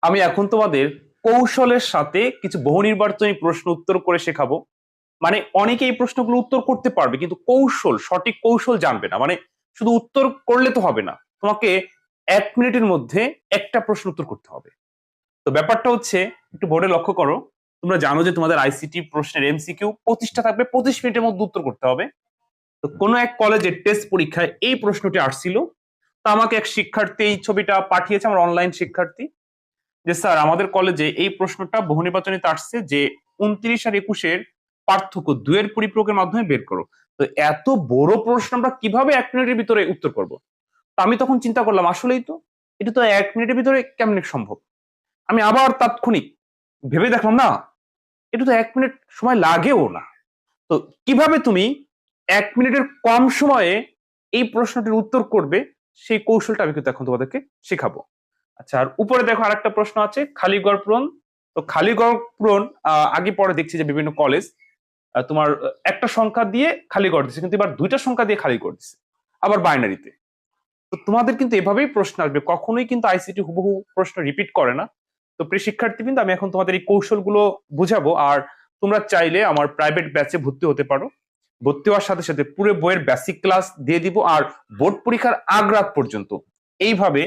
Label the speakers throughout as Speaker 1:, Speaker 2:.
Speaker 1: আমি এখন তোমাদের কৌশলের সাথে কিছু বহু নির্বাচনী প্রশ্ন উত্তর করে শেখাবো। মানে অনেকে এই প্রশ্নগুলো উত্তর করতে পারবে, কিন্তু সঠিক কৌশল জানবে না। মানে শুধু উত্তর করলে তো হবে না, তোমাকে 1 মিনিটের মধ্যে একটা প্রশ্ন উত্তর করতে হবে। তো ব্যাপারটা হচ্ছে, একটু বোর্ডে লক্ষ্য করো। তোমরা জানো যে তোমাদের আইসিটি প্রশ্নের এমসিকিউ 25টা থাকবে, 25 মিনিটের মধ্যে উত্তর করতে হবে। তো কোনো এক কলেজের টেস্ট পরীক্ষায় এই প্রশ্নটি আসছিল। তো আমাকে এক শিক্ষার্থী এই ছবিটা পাঠিয়েছে, আমার অনলাইন শিক্ষার্থী, যে স্যার আমাদের কলেজে এই প্রশ্নটা বহু নির্বাচনীতে আসছে যে 29 আর 21-এর পার্থক্য দুয়ের পরিপূরকের মাধ্যমে বের করো। তো এত বড় প্রশ্ন আমরা কিভাবে 1 মিনিটের ভিতরে উত্তর করব? তো আমি তখন চিন্তা করলাম, আসলেই তো এটা তো 1 মিনিটের ভিতরে কেমনে সম্ভব। আমি আবার তাৎক্ষণিক ভেবে দেখলাম, না, এটা তো 1 মিনিট সময় লাগেও না। তো কিভাবে তুমি 1 মিনিটের কম সময়ে এই প্রশ্নটির উত্তর করবে, সেই কৌশলটা আমি কিন্তু এখন তোমাদেরকে শেখাবো। আচ্ছা, আর উপরে দেখো আরেকটা প্রশ্ন আছে, খালি ঘর পূরণ। তো খালি ঘর পূরণ আগে পরে দেখছি যে বিভিন্ন কলেজ তোমার একটা সংখ্যা দিয়ে খালি ঘর দিচ্ছে, কিন্তু এবার দুইটা সংখ্যা দিয়ে খালি ঘর দিচ্ছে, আবার বাইনারিতে। তো তোমাদের কিন্তু এভাবেই প্রশ্ন আসবে, কখনোই কিন্তু আইসিটি হুবহু প্রশ্ন রিপিট করে না। তো প্রিয় শিক্ষার্থী, কিন্তু আমি এখন তোমাদের এই কৌশলগুলো বুঝাবো। আর তোমরা চাইলে আমার প্রাইভেট ব্যাচে ভর্তি হতে পারো। ভর্তি হওয়ার সাথে সাথে পুরো বইয়ের বেসিক ক্লাস দিয়ে দিব, আর বোর্ড পরীক্ষার আগ রাত পর্যন্ত এইভাবে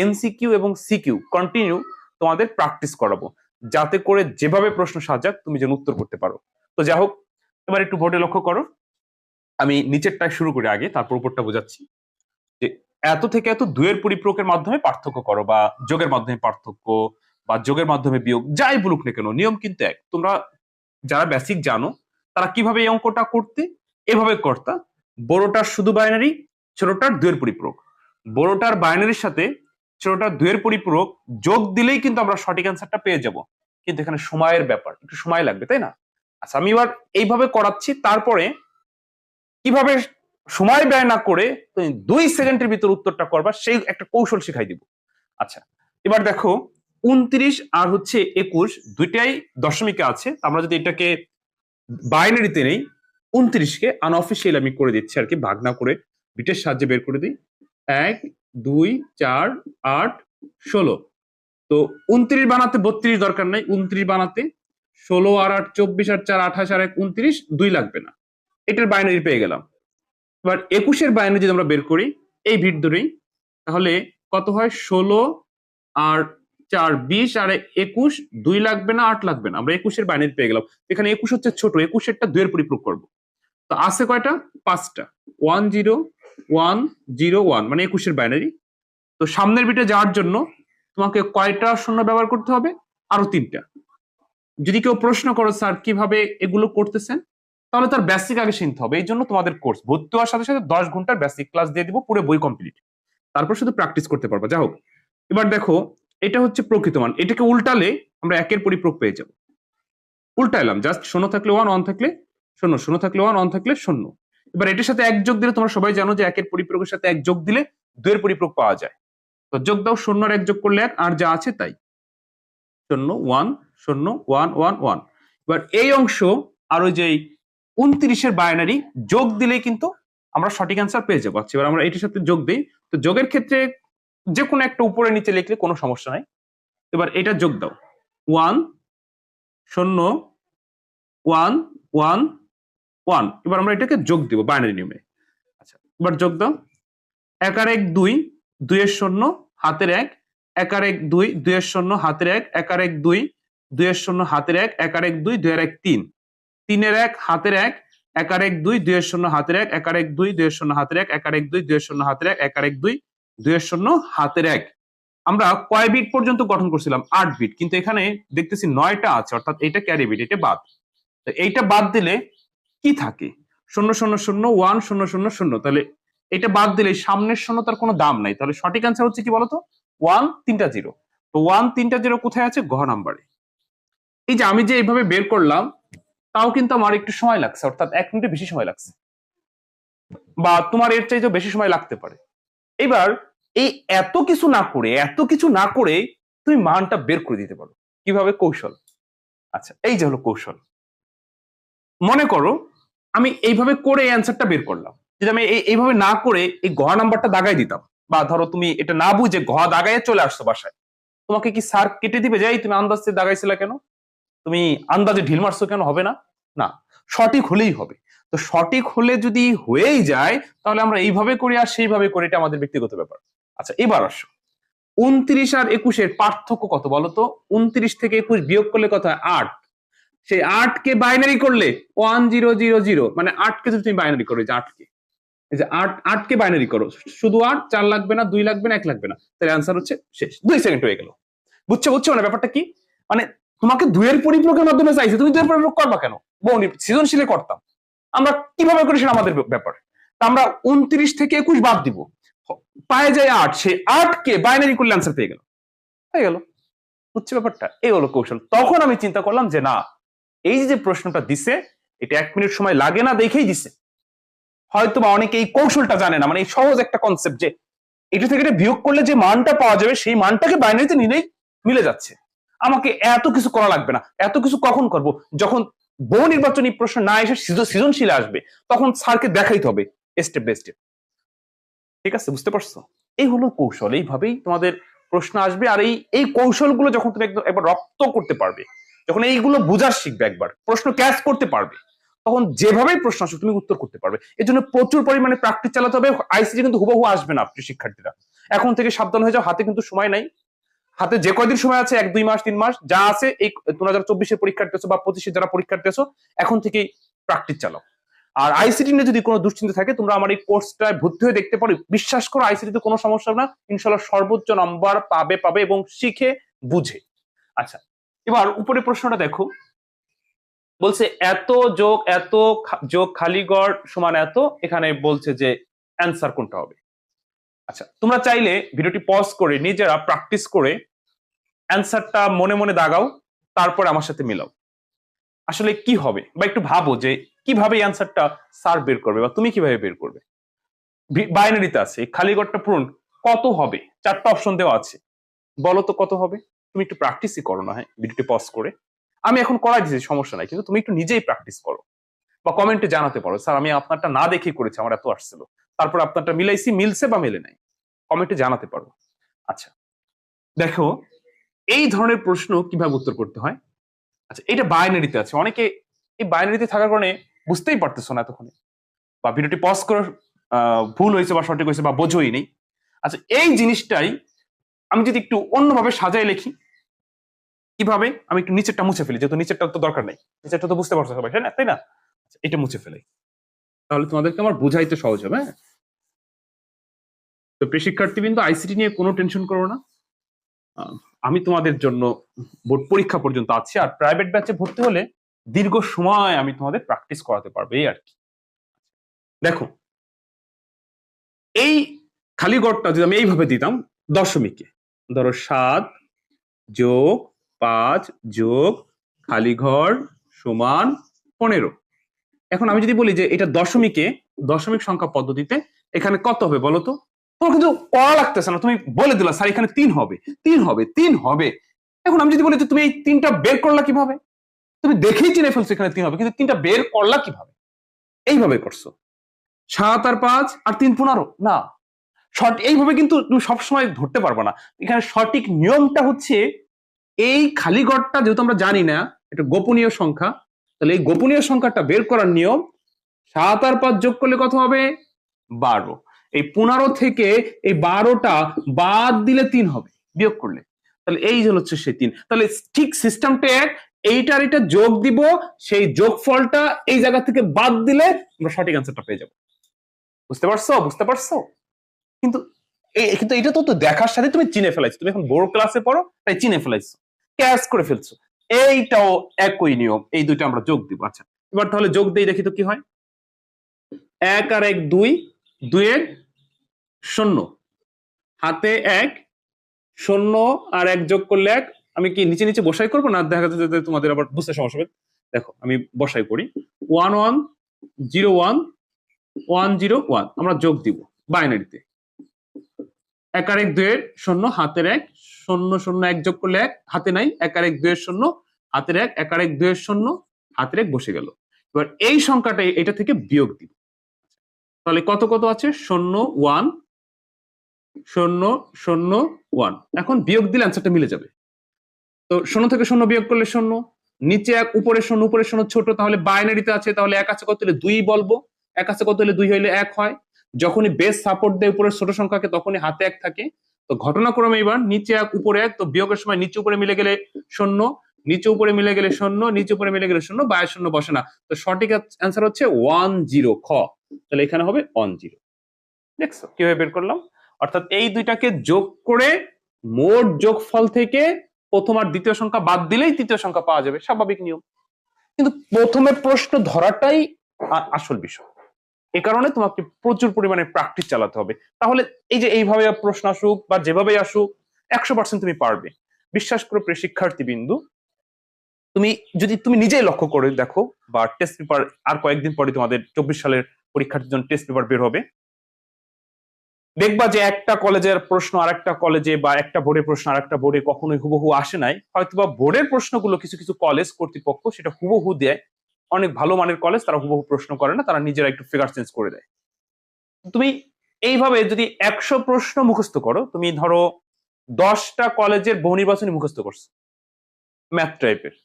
Speaker 1: এমসিকিউ এবং সিকিউ কন্টিনিউ তোমাদের প্র্যাকটিস করাবো, যাতে করে যেভাবে প্রশ্ন সাজাক তুমি যেন উত্তর করতে পারো। তো যাই হোক, এবার একটু বোর্ডে লক্ষ্য করো। আমি নিচেরটা শুরু করি আগে, তারপর উপরটা বোঝাচ্ছি। যে এত থেকে এত দুয়ের পরিপূরকের মাধ্যমে পার্থক্য করো, বা যোগের মাধ্যমে পার্থক্য, বা যোগের মাধ্যমে বিয়োগ, যাই বলুক না কেন, নিয়ম কিন্তু এক। তোমরা যারা বেসিক জানো তারা কিভাবে এই অঙ্কটা করতে, এভাবে করতা। বড়টার শুধু বাইনারি, ছোটটার দুয়ের পরিপূরক। বড়টার বাইনারির সাথে ছোটটার দুয়ের পরিপূরক যোগ দিলেই কিন্তু আমরা সঠিক অ্যান্সারটা পেয়ে যাব। কিন্তু এখানে সময়ের ব্যাপার, একটু সময় লাগবে, তাই না? আচ্ছা, আমি এবার এইভাবে করাচ্ছি, তারপরে কিভাবে সময় ব্যয় না করে তুমি 2 সেকেন্ডের ভিতর উত্তরটা করবা, সেই একটা কৌশল শিখাই দিব। আচ্ছা, এবার দেখো, 29 আর হচ্ছে 21 দুইটাই দশমিকে আছে। আমরা যদি এটাকে বাইনারিতে নেই, 29কে আনঅফিসিয়াল আমি করে দিচ্ছি আর কি, ভাগ না করে বিটের সাহায্যে বের করে দিই। 1, 2, 4, 8, 16। তো 29 বানাতে 32 দরকার নাই, 29 বানাতে 16 আর 8 24 আর 4 28 আর 1 29, 2 লাগবে না। এটার বাইনারি পেয়ে গেলাম। এবার 21-এর বাইনারি যদি আমরা বের করি এই ভিট ধরেই, তাহলে কত হয়? 16 আর 4 20 আর 21, 2 লাগবে না, 8 লাগবে না, আমরা 21-এর বাইনারি পেয়ে গেলাম। এখানে 21 হচ্ছে ছোট, 21-এরটা 2 এর পরিপূরক করবো। তো আছে কয়টা? 5টা। 1 0 1 0 1, মানে 21-এর বাইনারি। তো সামনের বিটে যাওয়ার জন্য তোমাকে কয়টা শূন্য ব্যবহার করতে হবে? আরো 3টা। যদি কেউ প্রশ্ন করো স্যার কিভাবে এগুলো করতেছেন, তাহলে তার বেসিক আগে শিখতে হবে। এই জন্য তোমাদের কোর্স ভর্তি হওয়ার সাথে সাথে 10 ঘন্টার বেসিক ক্লাস দিয়ে দিব, পুরো বই কমপ্লিট। তারপর শুধু প্র্যাকটিস করতে পারবো। যা হোক, এবার দেখো, এটা হচ্ছে প্রকৃত মান। এটাকে উল্টালে আমরা একের পরিপূরক পেয়ে যাব। উল্টাইলাম, জাস্ট 0 থাকলে 1, 1 থাকলে 0, 0 থাকলে 1, 1 থাকলে 0। এবার এটার সাথে 1 যোগ দিলে, তোমরা সবাই জানো যে একের পরিপূরকের সাথে 1 যোগ দিলে 2 এর পরিপূরক পাওয়া যায়। তো যোগ দাও, 0 আর 1 যোগ করলে 1, আর যা আছে তাই। 0 1 0 1 1 1। এবার এই অংশ আর ওই যে 29-এর বাইনারি যোগ দিলেই কিন্তু আমরা সঠিক অ্যান্সার পেয়ে যাবো। আচ্ছা, এবার আমরা এটার সাথে যোগ দিই। তো যোগের ক্ষেত্রে যে কোনো একটা উপরে নিচে লিখলে কোনো সমস্যা নাই। এবার এটা যোগ দাও, 1 0 1 1 1। এবার আমরা এটাকে যোগ দিব বাইনারি নিয়মে। আচ্ছা, এবার যোগ দাও, 1 আর 1 2, 2 এর 0 হাতের 1, 1 আর 1 2, 2 এর 0 হাতের 1, 1 আর 1 2, 2 এর 0 হাতের 1, 1 আর 1 2, 2 আর 1 3, 3 এর 1 হাতের 1, 1 আর 1 2, 2 এর 0 হাতের 1, 1 আর 1 2, 2 এর 0 হাতের 1, 1 আর 1 2, 2 এর 0 হাতের 1, 1 আর 1 2, 2 এর 0 হাতের 1। আমরা কয় বিট পর্যন্ত গঠন করছিলাম? 8 বিট, কিন্তু এখানে দেখতেছি 9টা আছে, অর্থাৎ এটা ক্যারি বিট, এটা বাদ। তো এইটা বাদ দিলে কি থাকে? 0 0 0 1 0 0 0। তাহলে এটা বাদ দিলে সামনের 0 তার কোনো দাম নাই। তাহলে সঠিক অ্যান্সার হচ্ছে কি বলতো? 1 3টা 0। তো 1 3টা 0 কোথায় আছে? ঘ নাম্বারে। এই যে আমি যে এইভাবে বের করলাম, তাও কিন্তু আমার একটু সময় লাগছে, অর্থাৎ 1 মিনিটের বেশি সময় লাগছে, বা তোমার এর চাইতেও বেশি সময় লাগতে পারে। এবার এই এত কিছু না করে তুমি মানটা বের করে দিতে পারো। কিভাবে? কৌশল। আচ্ছা, এই যে হলো কৌশল। মনে করো আমি এইভাবে করে অ্যান্সারটা বের করলাম, যদি আমি এইভাবে না করে এই ঘ নাম্বারটা দাগাই দিতাম, বা ধরো তুমি এটা না বুঝে ঘ দাগাইয়ে চলে আসছো বাসায়, তোমাকে কি স্যার কেটে দিবে যাই তুমি আন্দাজে দাগাইছিলা কেন, তুমি আন্দাজে ঢিল মারছো কেন, হবে না। না, সঠিক হলেই হবে। তো সঠিক হলে যদি হয়েই যায় তাহলে আমরা এইভাবে করি আর সেইভাবে করি, এটা আমাদের ব্যক্তিগত ব্যাপার। আচ্ছা এবার আসো, 29 আর 21-এর পার্থক্য কত বলতো? 29 থেকে 21 বিয়োগ করলে কত হয়? 8। সেই 8 কে বাইনারি করলে 1000, মানে 8 কে যদি তুমি বাইনারি করো, এই যে 8 কে, এই যে 8 কে বাইনারি করো, শুধু 8, 4 লাগবে না, 2 লাগবে না, 1 লাগবে না, তাহলে অ্যান্সার হচ্ছে শেষ। 2 সেকেন্ড হয়ে গেল। বুঝছো বুঝছো মানে ব্যাপারটা কি? মানে তোমাকে 2 এর পরিপ্রয়োগের মাধ্যমে চাইছে, তুমি 2 এর পরিপ্রয়োগ করবা কেন? বউনি সৃজনশীলে করতাম, আমরা কিভাবে করি সেটা আমাদের ব্যাপার। তা আমরা 29 থেকে 21 বাদ দিব, পায়ে যায় 8, সেই 8 কে বাইনারি করলে অ্যান্সার পেয়ে গেল, হয়ে গেল। বুঝছো ব্যাপারটা? এই হলো কৌশল। তখন আমি চিন্তা করলাম যে না, এই যে প্রশ্নটা দিছে এটা 1 মিনিট সময় লাগে না দেখেই দিছে, হয়তো বা অনেকে এই কৌশলটা জানে না, মানে এই সহজ একটা কনসেপ্ট যে এটা থেকে এটা বিয়োগ করলে যে মানটা পাওয়া যাবে সেই মানটাকে বাইনারিতে নিলেই মিলে যাচ্ছে, আমাকে এত কিছু করা লাগবে না। এত কিছু কখন করব? যখন বহু নির্বাচনী প্রশ্ন না এসে সৃজনশীল আসবে, তখন স্যারকে দেখাইতে হবে স্টেপ বাই স্টেপ। ঠিক আছে, বুঝতে পারছো? এই হলো কৌশল, এইভাবেই তোমাদের প্রশ্ন আসবে। আর এই কৌশলগুলো যখন তুমি একবার রপ্ত করতে পারবে, যখন এইগুলো বুঝার শিখবে, একবার প্রশ্ন ক্যাচ করতে পারবে, তখন যেভাবেই প্রশ্ন আসুক তুমি উত্তর করতে পারবে। এর জন্য প্রচুর পরিমাণে প্র্যাকটিস চালাতে হবে। আইসিটি কিন্তু হুবহু আসবে না, প্রিয় শিক্ষার্থীরা এখন থেকে সাবধান হয়ে যাও, হাতে কিন্তু সময় নাই। হাতে যে কয়দিন সময় আছে, 1-2 মাস 3 মাস যা আছে, এই 2024-এর পরীক্ষার্থী আছো বা 25-এর যারা পরীক্ষার্থী আছো, এখন থেকেই প্র্যাকটিস চালাও। আর আইসিটি নিয়ে যদি কোনো দুশ্চিন্তা থাকে, তোমরা আমার এই কোর্সটায় ভর্তি হয়ে দেখতে পারো। বিশ্বাস করো, আইসিটিতে কোনো সমস্যা না, ইনশাল্লাহ সর্বোচ্চ নাম্বার পাবে এবং শিখে বুঝে। আচ্ছা এবার উপরে প্রশ্নটা দেখো, বলছে এত যোগ খালি গড় সমান এত, এখানে বলছে যে অ্যান্সার কোনটা হবে। আচ্ছা তোমরা চাইলে ভিডিওটি পজ করে নিজেরা প্র্যাকটিস করে অ্যান্সারটা মনে মনে দাগাও, তারপর আমার সাথে মিলাও আসলে কি হবে, বা একটু ভাবো যে কিভাবে অ্যান্সারটা স্যার বের করবে বা তুমি কিভাবে বের করবে। বাইনারিতে আছে, খালি ঘরটা পূরণ কত হবে, 4টা অপশন দেওয়া আছে, বলো তো কত হবে। তুমি একটু প্র্যাকটিসই করো না, হ্যাঁ ভিডিওটি পজ করে, আমি এখন করাই দিচ্ছি সমস্যা নাই, কিন্তু তুমি একটু নিজেই প্র্যাকটিস করো বা কমেন্টে জানাতে পারো স্যার আমি আপনারটা না দেখেই করেছি, আমার এত আসছিল, তারপর আপনারটা মিলাইছি, মিলছে বা মেলে নাই, কমেন্টে জানাতে পারো। আচ্ছা দেখো, এই ধরনের প্রশ্ন কিভাবে উত্তর করতে হয়। আচ্ছা এটা বাইনারিতে আছে, অনেকে এই বাইনারিতে থাকার কারণে বুঝতেই পারতেছো না এতক্ষণে, বা ভিডিওটি পজ করে ভুল হয়েছে বা সঠিক হয়েছে বা বোঝোই নেই। আচ্ছা এই জিনিসটাই আমি যদি একটু অন্যভাবে সাজাই লিখি, কিভাবে, আমি একটু নিচেরটা মুছে ফেলি, যেহেতু নিচেরটা তো দরকার নেই, নিচেরটা তো বুঝতে পারছো সবাই, তাই না? এটা মুছে ফেলাই, তাহলে তোমাদেরকে আমার বুঝাইতে সহজ হবে। হ্যাঁ, তো প্রিয় শিক্ষার্থীবৃন্দ, আইসিটি নিয়ে কোনো টেনশন করো না, আমি তোমাদের জন্য বোর্ড পরীক্ষা পর্যন্ত আছি। আর প্রাইভেট ব্যাচে ভর্তি হলে দীর্ঘ সময় আমি তোমাদের প্র্যাকটিস করাতে পারবো, এই আর কি। দেখো এই খালি গড়টা যদি আমি এইভাবে দিতাম দশমিকে, ধরো 7 যোগ 5 যোগ খালি ঘর সমান 15। এখন আমি যদি বলি যে এটা দশমিকে, দশমিক সংখ্যা পদ্ধতিতে এখানে কত হবে বলো তো, তোমার কিন্তু করা লাগতেছে না, তুমি বলে দিলা স্যার এখানে 3 হবে, 3 হবে, 3 হবে। এখন আমি যদি বলি যে তুমি এই 3টা বের করলা কিভাবে, তুমি দেখেই চিনে ফেলছো এখানে 3 হবে, কিন্তু 3টা বের করলা কিভাবে? এইভাবে করছো, 7 আর 5 আর 3 15 না, এইভাবে কিন্তু তুমি সবসময় ধরতে পারবে না। এখানে সঠিক নিয়মটা হচ্ছে, এই খালি ঘরটা যেহেতু আমরা জানি না, এটা গোপনীয় সংখ্যা, তাহলে এই গোপনীয় সংখ্যাটা বের করার নিয়ম, 7 আর 5 যোগ করলে কত হবে? 12। এই 15 থেকে এই 12টা বাদ দিলে 3 হবে, বিয়োগ করলে, তাহলে এই হচ্ছে সেই 3। তাহলে ঠিক সিস্টেমটা এক, এইটার এটা যোগ দিব, সেই যোগফলটা এই জায়গা থেকে বাদ দিলে আমরা সঠিক অ্যান্সারটা পেয়ে যাব। বুঝতে পারছো? বুঝতে পারছো? কিন্তু কিন্তু এটা তো দেখার সাথে তুমি চিনে ফেলাইছো, তুমি এখন বড় ক্লাসে পড়ো তাই চিনে ফেলাইছো, ক্যাচ করে ফেলছো। এইটাও একই নিয়ম, এই দুইটা আমরা যোগ দিব। আচ্ছা এবার তাহলে যোগ দেই, দেখি তো কি হয়। 1 আর 1 2, 2 এর 0, হাতে 1, 0 আর 1 যোগ করলে 1। আমি কি নিচে নিচে বসাই করবো না দেখা যাচ্ছে তোমাদের আবার বুঝতে সমস্যা হবে? দেখো আমি বসাই করি, 1 1 0 1 1 0 1, আমরা যোগ দিব বাইনারিতে। 1 আর 1 2 এর 0, হাতের 1, 0 0 1 যোগ করলে 1, হাতে নাই, 1 আর 1 2 এর 0, হাতের 1, 1 আর 1 2 এর 0, হাতের 1 বসে গেল। এবার এই সংখ্যাটা এটা থেকে বিয়োগ দিব, তাহলে কত কত আছে? 0 1 0.001। এখন বিয়োগ দিলে অ্যান্সারটা মিলে যাবে। তো 0 থেকে 0 বিয়োগ করলে 0, নিচে 1 উপরে 0, উপরে 0 ছোট, তাহলে বাইনারিতে আছে, তাহলে 1 আছে কত হলে 2 বলবো, 1 আছে কত হলে 2 হইলে 1 হয়। যখনই বেস সাপোর্ট দেয় উপরের ছোট সংখ্যাকে তখনই হাতে 1 থাকে। তো ঘটনাক্রমে এবার নিচে 1 উপরে 1, তো বিয়োগের সময় নিচে উপরে মিলে গেলে 0, নিচে উপরে মিলে গেলে 0, নিচে উপরে মিলে গেলে 0, বাইরে 0 বসে না। তো সঠিক অ্যান্সার হচ্ছে 10 খ। তাহলে এখানে হবে 10। দেখছো কিভাবে বের করলাম? অর্থাৎ এই দুইটাকে যোগ করে মোট যোগফল থেকে প্রথম আর দ্বিতীয় সংখ্যা বাদ দিলেই তৃতীয় সংখ্যা পাওয়া যাবে, স্বাভাবিক নিয়ম। কিন্তু প্রথমে প্রশ্ন ধরাটাই আসল বিষয়। এ কারণে তোমাকে প্রচুর পরিমাণে প্র্যাকটিস চালাতে হবে। তাহলে এই যে এইভাবে প্রশ্ন আসুক বা যেভাবে আসুক 100% তুমি পারবে। বিশ্বাস করো প্রিয় শিক্ষার্থী বিন্দু, তুমি যদি তুমি নিজেই লক্ষ্য করে দেখো, বা টেস্ট পেপার আর কয়েকদিন পরে তোমাদের 24 সালের পরীক্ষার্থীর জন্য টেস্ট পেপার বের হবে, দেখবা যে একটা কলেজের প্রশ্ন আরেকটা কলেজে বা একটা বোর্ডের প্রশ্ন আরেকটা বোর্ডে কখনোই হুবহু আসে নাই। হয়তোবা বোর্ডের প্রশ্নগুলো কিছু কিছু কলেজ কর্তৃপক্ষ সেটা হুবহু দেয়, অনেক ভালো মানের কলেজ তারা হুবহু প্রশ্ন করে না, তারা নিজেরা একটু ফিগার চেঞ্জ করে দেয়। তুমি এইভাবে যদি 100 প্রশ্ন মুখস্থ করো, তুমি ধরো 10টা কলেজের বহু নির্বাচনী মুখস্থ করছো ম্যাথ টাইপের,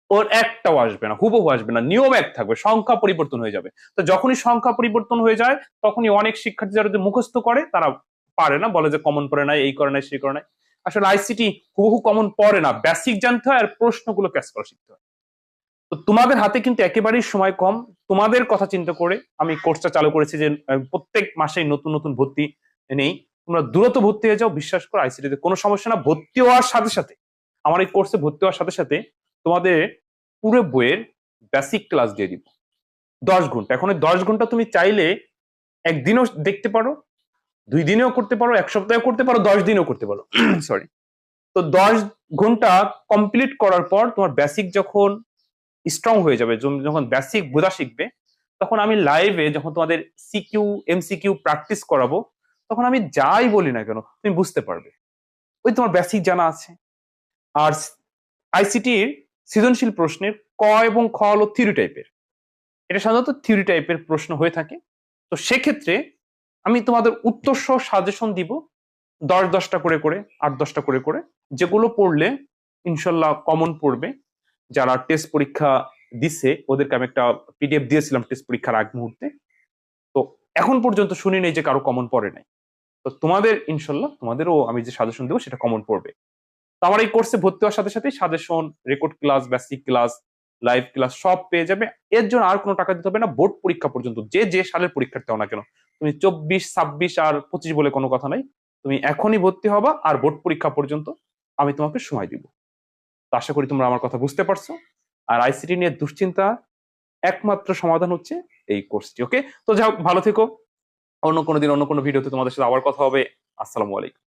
Speaker 1: ওর একটাও আসবে না, হুবহু আসবে না, নিয়ম এক থাকবে, সংখ্যা পরিবর্তন হয়ে যাবে। তো যখনই সংখ্যা পরিবর্তন হয়ে যায় তখনই অনেক শিক্ষার্থী যারা যে মুখস্থ করে তারা পারে না, বলে যে কমন পড়ে নাই, এই করে নাই, সেই করে নাই। আসলে আইসিটি হুবহু কমন পড়ে না, বেসিক জানতে হয় আর প্রশ্নগুলো ক্যাচ করা শিখতে হয়। তো তোমাদের হাতে কিন্তু একেবারেই সময় কম। তোমাদের কথা চিন্তা করে আমি কোর্সটা চালু করেছি যে প্রত্যেক মাসেই নতুন নতুন ভর্তি নেই, তোমরা দ্রুত ভর্তি হয়ে যাও। বিশ্বাস করো আইসিটিতে কোনো সমস্যা না। ভর্তি হওয়ার সাথে সাথে, আমার এই কোর্সে ভর্তি হওয়ার সাথে সাথে তোমাদের পুরো বইয়ের বেসিক ক্লাস দিয়ে দিব 10 ঘন্টা। এখন 10 ঘন্টা তুমি চাইলে একদিনও দেখতে পারো, 2 দিনেও করতে পারো, 1 সপ্তাহেও করতে পারো, 10 দিনেও করতে পারো। সরি। তো 10 ঘন্টা কমপ্লিট করার পর তোমার বেসিক যখন স্ট্রং হয়ে যাবে, যখন বেসিক বোঝা শিখবে, তখন আমি লাইভে যখন তোমাদের সিকিউ এমসিকিউ প্র্যাকটিস করাবো, তখন আমি যাই বলি না কেন তুমি বুঝতে পারবে, ওই তোমার বেসিক জানা আছে। আর আইসিটির সৃজনশীল প্রশ্নের ক এবং খ হলো থিওরি টাইপের, এটা সাধারণত থিওরি টাইপের প্রশ্ন হয়ে থাকে। তো সেক্ষেত্রে আমি তোমাদের উত্তর সহ সাজেশন দিব 10-10টা করে করে, 8-10টা করে করে, যেগুলো পড়লে ইনশাল্লাহ কমন পড়বে। যারা টেস্ট পরীক্ষা দিছে ওদেরকে আমি একটা পিডিএফ দিয়েছিলাম টেস্ট পরীক্ষার আগ মুহূর্তে, তো এখন পর্যন্ত শুনি নেই যে কারো কমন পড়ে নাই। তো তোমাদের ইনশাল্লাহ তোমাদেরও আমি যে সাজেশন দেবো সেটা কমন পড়বে। তো আমার এই কোর্সে ভর্তি হওয়ার সাথে সাথে suggestion, record class, basic class, live class সব পেয়ে যাবে। এর জন্য আর কোনো টাকা দিতে হবে না। বোর্ড পরীক্ষা পর্যন্ত যে যে সালের পরীক্ষার্থী হও না কেন, তুমি 24, 26 আর 25 বলে কোনো কথা নাই, তুমি এখনই ভর্তি হবা, আর বোর্ড পরীক্ষা পর্যন্ত আমি তোমাকে সময় দিব। তো আশা করি তোমরা আমার কথা বুঝতে পারছো। আর আইসিটি নিয়ে দুশ্চিন্তা একমাত্র সমাধান হচ্ছে এই কোর্সটি। ওকে, তো যাও, ভালো থেকো। অন্য কোনো দিন অন্য কোনো ভিডিওতে তোমাদের সাথে আবার কথা হবে। আসসালামু আলাইকুম।